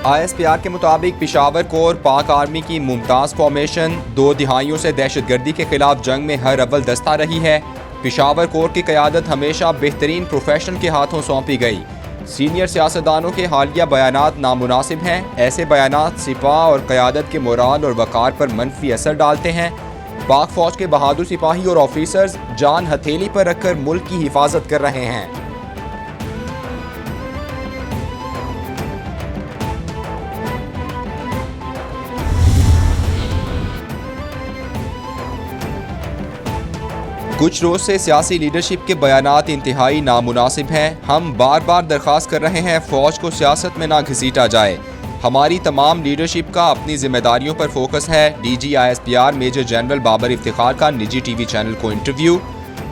ISPR के मुताबिक Peshawar core पाक आर्मी की मुमताज़ फॉर्मेशन 2 दिहाइयों से दहशतगर्दी के खिलाफ जंग में हर अव्वल दस्ता रही है। पेशावर कोर की क़यादत हमेशा बेहतरीन प्रोफेशनल के हाथों सौंपी गई। सीनियर सियासतदानों के हालिया बयानात नामुनासिब हैं। ऐसे बयानात सिपाह और क़यादत के मोराल और वक़ार पर मनफी असर डालते हैं। पाक फ़ौज के बहादुर सिपाही और ऑफिसर्स जान हथेली पर रखकर मुल्क की हिफाजत कर रहे हैं। कुछ रोज से सियासी लीडरशिप के बयानात इंतहाई नामुनासिब हैं। हम बार बार दरख्वास्त कर रहे हैं फ़ौज को सियासत में ना घसीटा जाए। हमारी तमाम लीडरशिप का अपनी जिम्मेदारियों पर फोकस है। DG ISPR major general Babar Iftikhar का निजी TV चैनल को इंटरव्यू।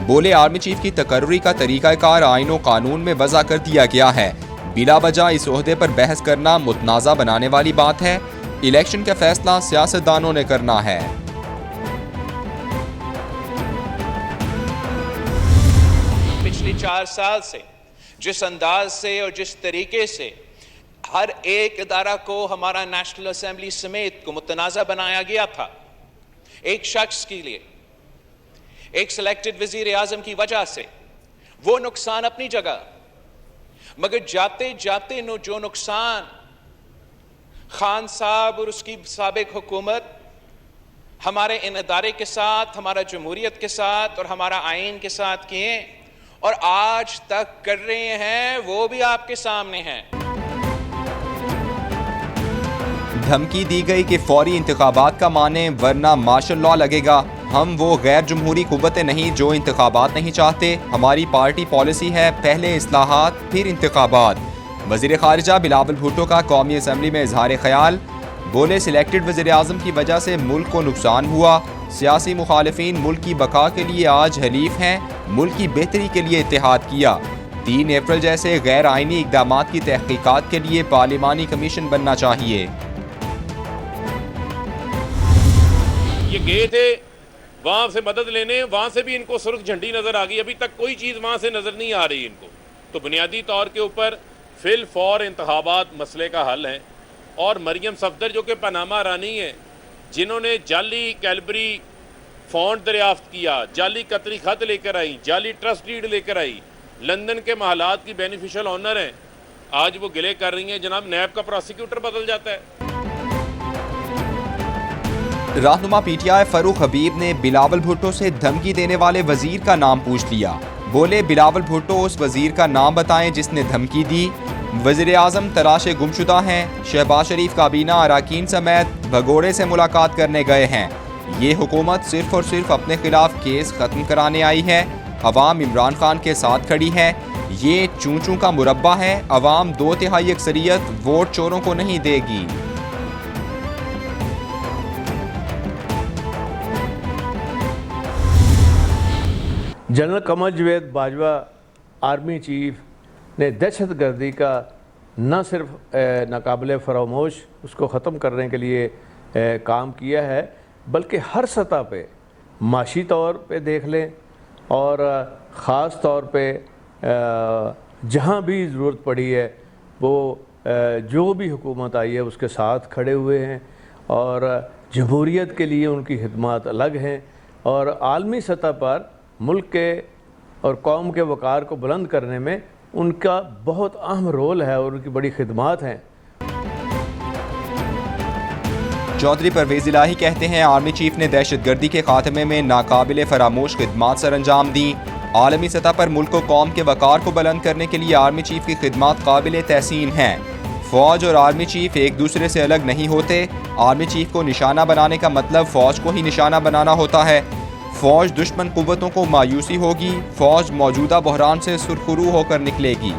बोले, आर्मी चीफ की तकर्रुरी का तरीक़ाकार आईन व कानून में वज़ा कर दिया गया है। बिला वजह इस ओहदे पर बहस करना मुतनाज़ा बनाने वाली बात है। इलेक्शन का फैसला सियासतदानों ने करना है। पिछले 4 साल से जिस अंदाज से और जिस तरीके से हर एक इदारा को हमारा नेशनल असेंबली समेत को मुतनाज़ा बनाया गया था, एक शख्स के लिए, एक सिलेक्टेड वजीर आजम की वजह से, वो नुकसान अपनी जगह, मगर जाते जाते जो नुकसान खान साहब और उसकी साबिक हुकूमत हमारे इन इदारे के साथ, हमारा जमहूरियत के साथ और हमारा आइन के साथ किए और आज तक कर रहे हैं, वो भी आपके सामने हैं। धमकी दी गई कि फौरी इंतखाबात का माने वरना मार्शल लॉ लगेगा। हम वो गैर जमहूरी कुव्वतें नहीं जो इंतखाबात नहीं चाहते। हमारी पार्टी पॉलिसी है पहले इस्लाहात फिर इंतखाबात। वज़ीर ख़ारिजा बिलावल भुट्टो का कौमी असम्बली में इजहार ख्याल। बोले, सिलेक्टेड वज़ीर आज़म की वजह से मुल्क को नुकसान हुआ। सियासी मुखालिफिन मुल्क की बका के लिए आज हलीफ हैं। मुल्क की बेहतरी के लिए इत्तेहाद किया। 3 अप्रैल जैसे गैर आइनी इक़दामात की तहक़ीक़ात के लिए पार्लिमानी कमीशन बनना चाहिए। ये गए थे वहाँ से मदद लेने, वहाँ से भी इनको सुर्ख झंडी नज़र आ गई। अभी तक कोई चीज़ वहाँ से नज़र नहीं आ रही इनको। तो बुनियादी तौर के ऊपर फिल फौर इंतखाबात मसले का हल है। और मरियम सफदर जो कि पनामा रानी है, जिन्होंने जाली कैलबरी फॉन्ट दरियाफ्त किया, जाली कतरी खत लेकर आई, जाली ट्रस्ट डीड लेकर आई, लंदन के महलात की बेनिफिशियल ऑनर हैं, आज वो गिले कर रही हैं। जनाब नैब का प्रोसिक्यूटर बदल जाता है। रहनुमा PTI फरूख हबीब ने बिलावल भुट्टो से धमकी देने वाले वजीर का नाम पूछ लिया। बोले, बिलावल भुट्टो उस वजीर का नाम बताएं जिसने धमकी दी। वज़ीर आज़म तलाशे गुमशुदा हैं। शहबाज शरीफ काबीना अराकीन समेत भगोड़े से मुलाकात करने गए हैं। ये हुकूमत सिर्फ और सिर्फ अपने खिलाफ केस ख़त्म कराने आई है। अवाम इमरान खान के साथ खड़ी है। ये चूं चूं का मुरब्बा है। अवाम 2/3 अक्सरियत वोट चोरों को नहीं देगी। जनरल कमर जवेद बाजवा आर्मी चीफ ने दहशत गर्दी का न सिर्फ नाकाबिले फरामोश उसको ख़त्म करने के लिए काम किया है, बल्कि हर सतह पे माशी तौर पे देख लें और ख़ास तौर पे जहाँ भी ज़रूरत पड़ी है वो जो भी हुकूमत आई है उसके साथ खड़े हुए हैं और जमहूरियत के लिए उनकी खिदमत अलग हैं और आलमी सतह पर मुल्क के और कौम के वक़ार को बुलंद करने में उनका बहुत अहम रोल है और उनकी बड़ी खिदमत हैं। चौधरी परवेज़ इलाही कहते हैं, आर्मी चीफ ने दहशतगर्दी के खात्मे में नाकाबिले फरामोश खिदमत सर अंजाम दी। आलमी सतह पर मुल्क को कौम के वक़ार को बुलंद करने के लिए आर्मी चीफ की खिदमत काबिल तहसीन हैं। फ़ौज और आर्मी चीफ एक दूसरे से अलग नहीं होते। आर्मी चीफ को निशाना बनाने का मतलब फ़ौज को ही निशाना बनाना होता है। फ़ौज दुश्मन कुव्वतों को मायूसी होगी। फ़ौज मौजूदा बहरान से सुरखरू होकर निकलेगी।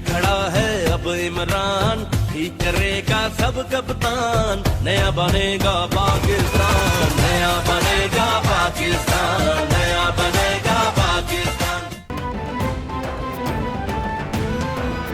खड़ा है अब इमरान, ठीक करेगा सब कप्तान, नया बनेगा पाकिस्तान, नया बनेगा पाकिस्तान, नया बनेगा पाकिस्तान।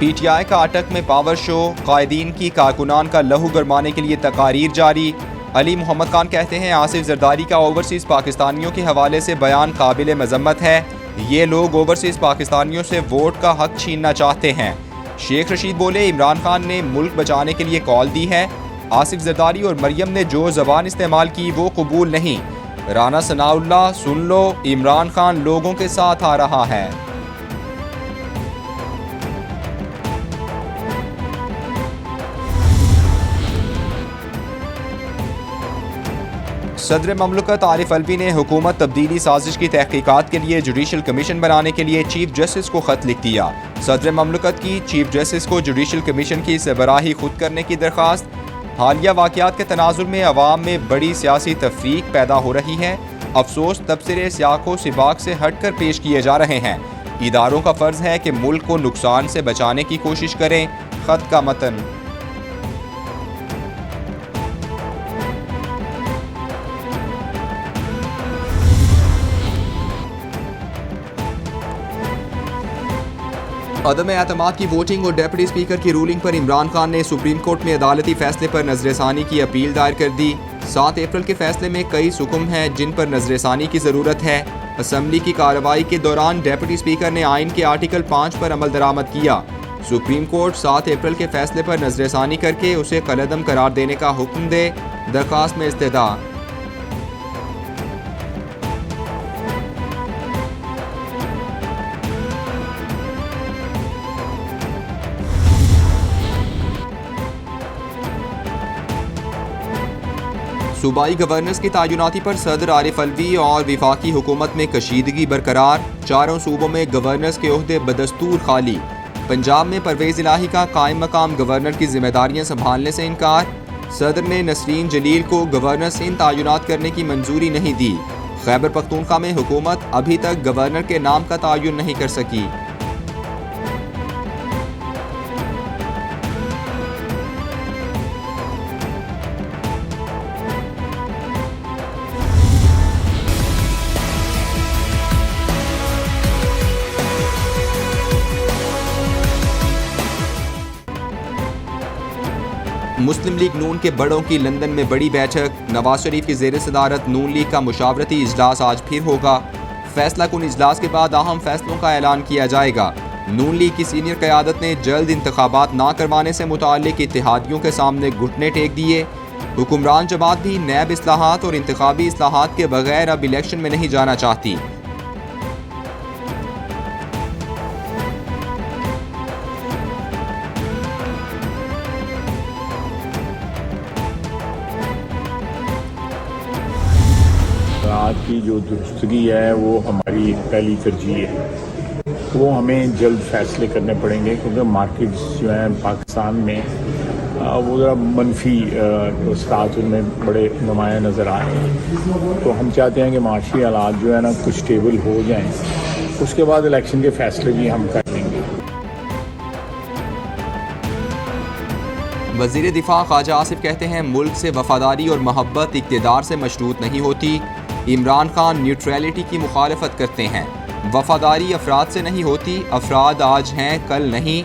PTI का अटक में पावर शो, कायदीन की कारकुनान का लहू गरमाने के लिए तकारीर जारी। अली मोहम्मद खान कहते हैं आसिफ जरदारी का ओवरसीज़ पाकिस्तानियों के हवाले से बयान काबिल मजम्मत है। ये लोग ओवरसीज़ पाकिस्तानियों से वोट का हक छीनना चाहते हैं। शेख रशीद बोले इमरान खान ने मुल्क बचाने के लिए कॉल दी है। आसिफ जरदारी और मरियम ने जो ज़बान इस्तेमाल की वो कबूल नहीं। राना सनाउल्लाह सुन लो, इमरान खान लोगों के साथ आ रहा है। सदर ममलकत आरिफ अलवी ने हुकूमत तब्दीली साजिश की तहकीकात के लिए जुडिशल कमीशन बनाने के लिए चीफ जस्टिस को खत लिख दिया। सदर ममलकत की चीफ जस्टिस को जुडिशल कमीशन की सरबराही खुद करने की दरख्वास्त। हालिया वाक़यात के तनाजुर में अवाम में बड़ी सियासी तफरीक पैदा हो रही है। अफसोस तबसरे सियाको सिबाक से हट कर पेश किए जा रहे हैं। इदारों का फ़र्ज़ है कि मुल्क को नुकसान से बचाने की कोशिश करें। खत का मतन। अदम एतमाद की वोटिंग और डेप्यूटी स्पीकर की रूलिंग पर इमरान खान ने सुप्रीम कोर्ट में अदालती फैसले पर नजरसानी की अपील दायर कर दी। 7 अप्रैल के फैसले में कई हुक्म हैं जिन पर नजरसानी की ज़रूरत है। असम्बली की कार्रवाई के दौरान डेप्यूटी स्पीकर ने आइन के आर्टिकल 5 पर अमल दरामद किया। सुप्रीम कोर्ट 7 अप्रैल के फैसले पर नजरसानी करके उसे कलअदम करार देने का हुक्म दे। दरख्वास्त में इस्तेदा। सूबाई गवर्नर्स की तैनाती पर सदर आरिफ अलवी और विफाकी हुकूमत में कशीदगी बरकरार। चारों सूबों में गवर्नर्स के ओहदे बदस्तूर खाली। पंजाब में परवेज़ इलाही का कायम मकाम गवर्नर की जिम्मेदारियां संभालने से इनकार। सदर ने नसरीन जलील को गवर्नर सिंध तैनात करने की मंजूरी नहीं दी। खैबर पख्तूनख्वा में हुकूमत अभी तक गवर्नर के नाम का तयन नहीं कर सकी। मुस्लिम लीग नून के बड़ों की लंदन में बड़ी बैठक। नवाज शरीफ की ज़ेर सदारत नून लीग का मुशावरती इजलास आज फिर होगा। फैसला कुन इजलास के बाद अहम फैसलों का ऐलान किया जाएगा। नून लीग की सीनियर क़यादत ने जल्द इंतखाबात ना करवाने से मुताल्लिक इत्तेहादियों के सामने घुटने टेक दिए। हुक्मरान जमात भी नैब इस्लाहात और इंतखाबी इस्लाहात के बगैर अब इलेक्शन में नहीं जाना चाहती। आज की जो दुरुस्तगी है वो हमारी पहली तरजीह है। वो हमें जल्द फैसले करने पड़ेंगे क्योंकि मार्केट्स जो हैं पाकिस्तान में वो ज़रा मनफी असरात उनमें बड़े नुमाया नज़र आ रहे हैं। तो हम चाहते हैं कि माशी हालात जो है ना कुछ स्टेबल हो जाएं, उसके बाद इलेक्शन के फैसले भी हम कर लेंगे। वज़ीर दिफा ख्वाजा आसिफ कहते हैं मुल्क से वफादारी और मोहब्बत इक़्तिदार से मशरूत नहीं होती। इमरान खान न्यूट्रलिटी की मुखालफत करते हैं। वफादारी अफराद से नहीं होती, अफराद आज हैं कल नहीं।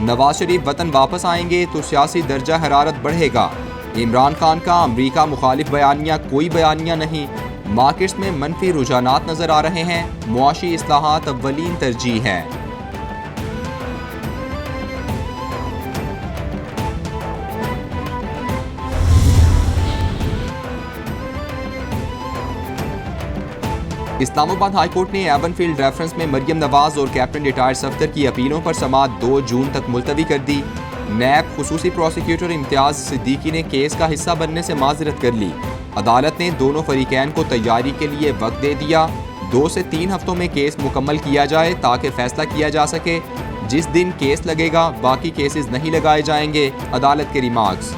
नवाज शरीफ वतन वापस आएंगे तो सियासी दर्जा हरारत बढ़ेगा। इमरान खान का अमरीका मुखालिफ बयानिया कोई बयानिया नहीं। मार्केट्स में मनफी रुझानात नज़र आ रहे हैं। मुआशी इस्लाहात अव्वलीन तरजीह है। इस्लामाबाद हाईकोर्ट ने एवनफील्ड रेफरेंस में मरियम नवाज और कैप्टन रिटायर्ड सफ्दर की अपीलों पर समाअत 2 जून तक मुलतवी कर दी। नैब खुसूसी प्रोसिक्यूटर इम्तियाज सिद्दीकी ने केस का हिस्सा बनने से माजरत कर ली। अदालत ने दोनों फरीकैन को तैयारी के लिए वक्त दे दिया। 2 से 3 हफ्तों में केस मुकम्मल किया जाए ताकि फैसला किया जा सके। जिस दिन केस लगेगा बाकी केसेस नहीं लगाए जाएंगे। अदालत के रिमार्क्स।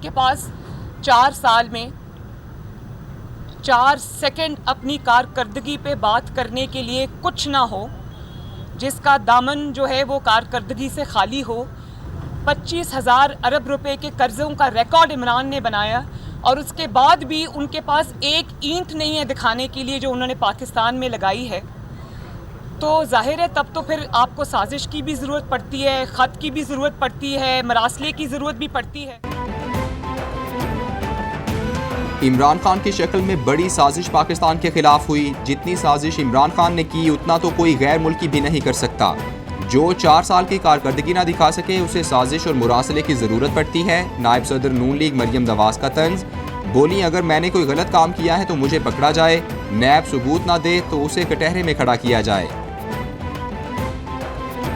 के पास 4 साल में 4 सेकंड अपनी कारकर्दगी पे बात करने के लिए कुछ ना हो, जिसका दामन जो है वो कारकर्दगी से खाली हो। 25,000 अरब रुपए के कर्ज़ों का रिकॉर्ड इमरान ने बनाया और उसके बाद भी उनके पास एक ईंट नहीं है दिखाने के लिए जो उन्होंने पाकिस्तान में लगाई है, तो जाहिर है तब तो फिर आपको साजिश की भी ज़रूरत पड़ती है, ख़त की भी ज़रूरत पड़ती है, मरासले की ज़रूरत भी पड़ती है। इमरान खान की शक्ल में बड़ी साजिश पाकिस्तान के खिलाफ हुई। जितनी साजिश इमरान खान ने की उतना तो कोई गैर मुल्की भी नहीं कर सकता। जो 4 साल की कारकर्दगी ना दिखा सके उसे साजिश और मुरासले की ज़रूरत पड़ती है। नायब सदर नून लीग मरियम नवाज का तंज बोली, अगर मैंने कोई गलत काम किया है तो मुझे पकड़ा जाए, नैब सबूत ना दे तो उसे कटहरे में खड़ा किया जाए।